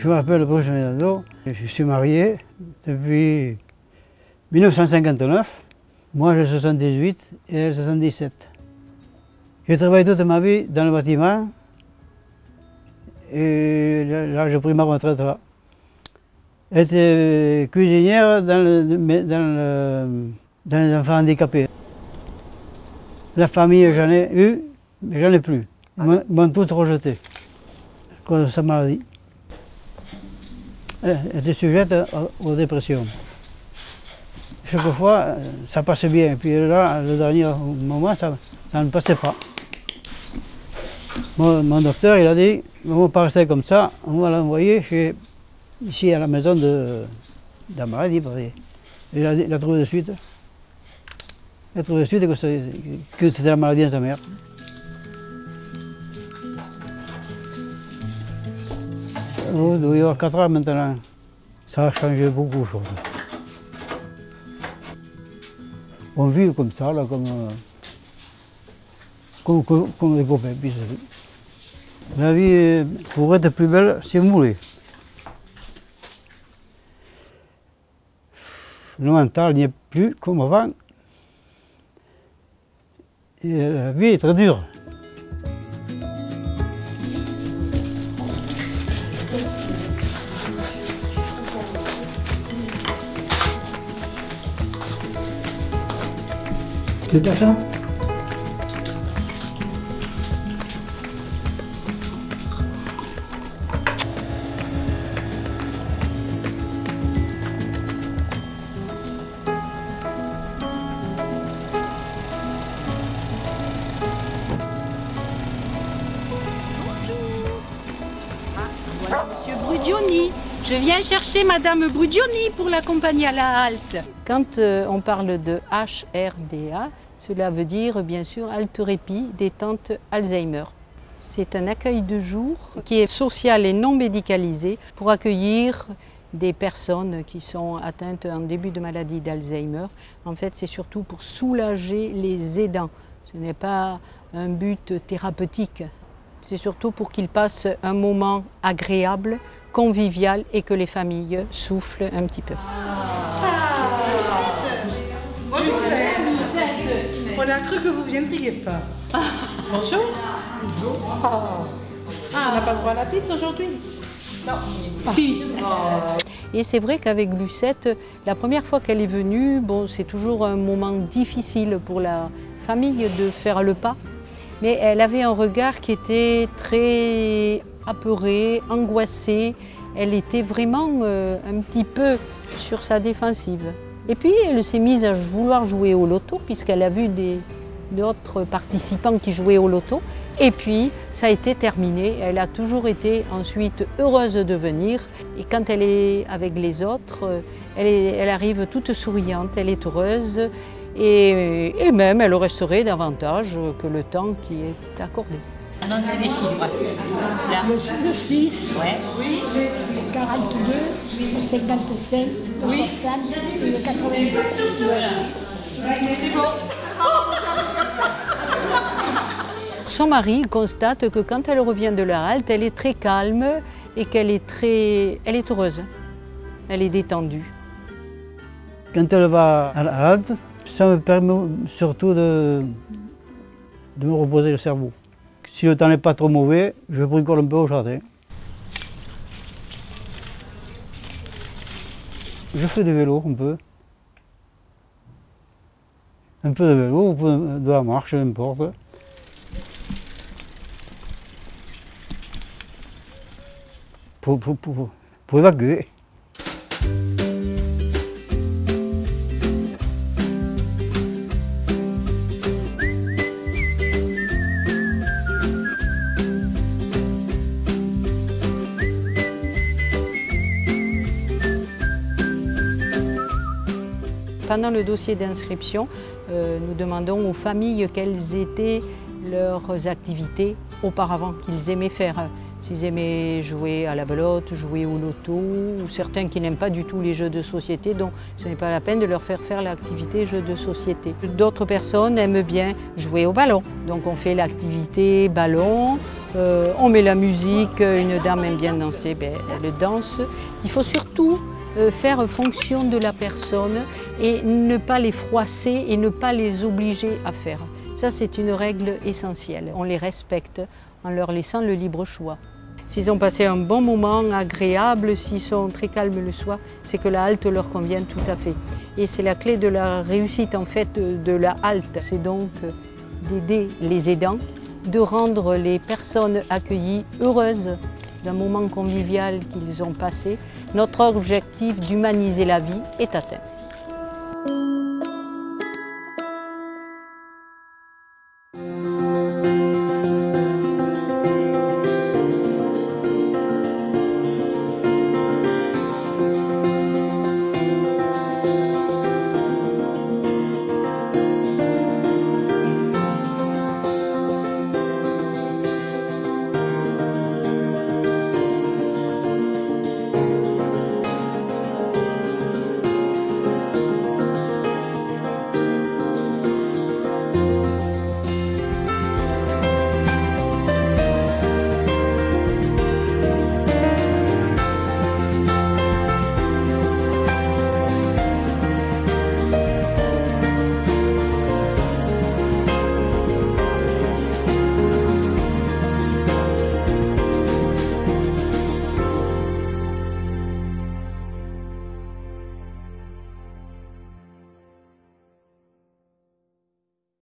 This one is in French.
Je m'appelle Bruce Menado, je suis marié depuis 1959. Moi j'ai 78 et elle 77. J'ai travaillé toute ma vie dans le bâtiment et là j'ai pris ma retraite là. Elle était cuisinière dans les enfants handicapés. La famille j'en ai eu, mais j'en ai plus. Ils m'ont tous rejeté à cause de sa maladie. Elle était sujette aux dépressions. Chaque fois, ça passait bien. Puis là, le dernier moment, ça ne passait pas. Mon docteur, il a dit, on ne va pas rester comme ça, on va l'envoyer ici à la maison de la maladie. Il a trouvé de suite. Il a trouvé de suite que c'était la maladie de sa mère. Il doit y avoir 4 ans maintenant. Ça a changé beaucoup de choses. On vit comme ça, là, comme des copains. La vie pourrait être plus belle si vous voulez. Le mental n'y est plus comme avant. Et la vie est très dure. C'est pas ça? Voilà Monsieur Brugioni. Je viens chercher Madame Brugioni pour l'accompagner à la halte. Quand on parle de HRDA, cela veut dire bien sûr halte répit détente Alzheimer. C'est un accueil de jour qui est social et non médicalisé pour accueillir des personnes qui sont atteintes en début de maladie d'Alzheimer. En fait, c'est surtout pour soulager les aidants. Ce n'est pas un but thérapeutique. C'est surtout pour qu'ils passent un moment agréable, convivial et que les familles soufflent un petit peu. On a cru que vous ne viendriez pas. Bonjour. Bonjour. On n'a pas le droit à la pizza aujourd'hui? Non. Si. Et c'est vrai qu'avec Lucette, la première fois qu'elle est venue, bon, c'est toujours un moment difficile pour la famille de faire le pas. Mais elle avait un regard qui était très apeuré, angoissé. Elle était vraiment un petit peu sur sa défensive. Et puis elle s'est mise à vouloir jouer au loto puisqu'elle a vu d'autres participants qui jouaient au loto. Et puis ça a été terminé. Elle a toujours été ensuite heureuse de venir. Et quand elle est avec les autres, elle arrive toute souriante, elle est heureuse. Et même elle resterait davantage que le temps qui est accordé. Annoncez les chiffres. Là. Le 6, Ouais. oui. Le 42, le 57, le 60 et le 90. Voilà. C'est bon. Son mari constate que quand elle revient de la halte, elle est très calme et qu'elle est heureuse. Elle est détendue. Quand elle va à la halte, ça me permet surtout de me reposer le cerveau. Si le temps n'est pas trop mauvais, je bricole un peu au jardin. Je fais du vélo un peu. Un peu de vélo, de la marche, n'importe. Pour évacuer. Pendant le dossier d'inscription, nous demandons aux familles quelles étaient leurs activités auparavant, qu'ils aimaient faire. S'ils aimaient jouer à la belote, jouer au loto, ou certains qui n'aiment pas du tout les jeux de société, donc ce n'est pas la peine de leur faire l'activité jeux de société. D'autres personnes aiment bien jouer au ballon, donc on fait l'activité ballon, On met la musique, une dame aime bien danser, ben, elle danse. Il faut surtout faire fonction de la personne et ne pas les froisser et ne pas les obliger à faire. Ça, c'est une règle essentielle. On les respecte en leur laissant le libre choix. S'ils ont passé un bon moment agréable, s'ils sont très calmes le soir, c'est que la halte leur convient tout à fait. Et c'est la clé de la réussite en fait de la halte. C'est donc d'aider les aidants, de rendre les personnes accueillies heureuses d'un moment convivial qu'ils ont passé. Notre objectif d'humaniser la vie est atteint.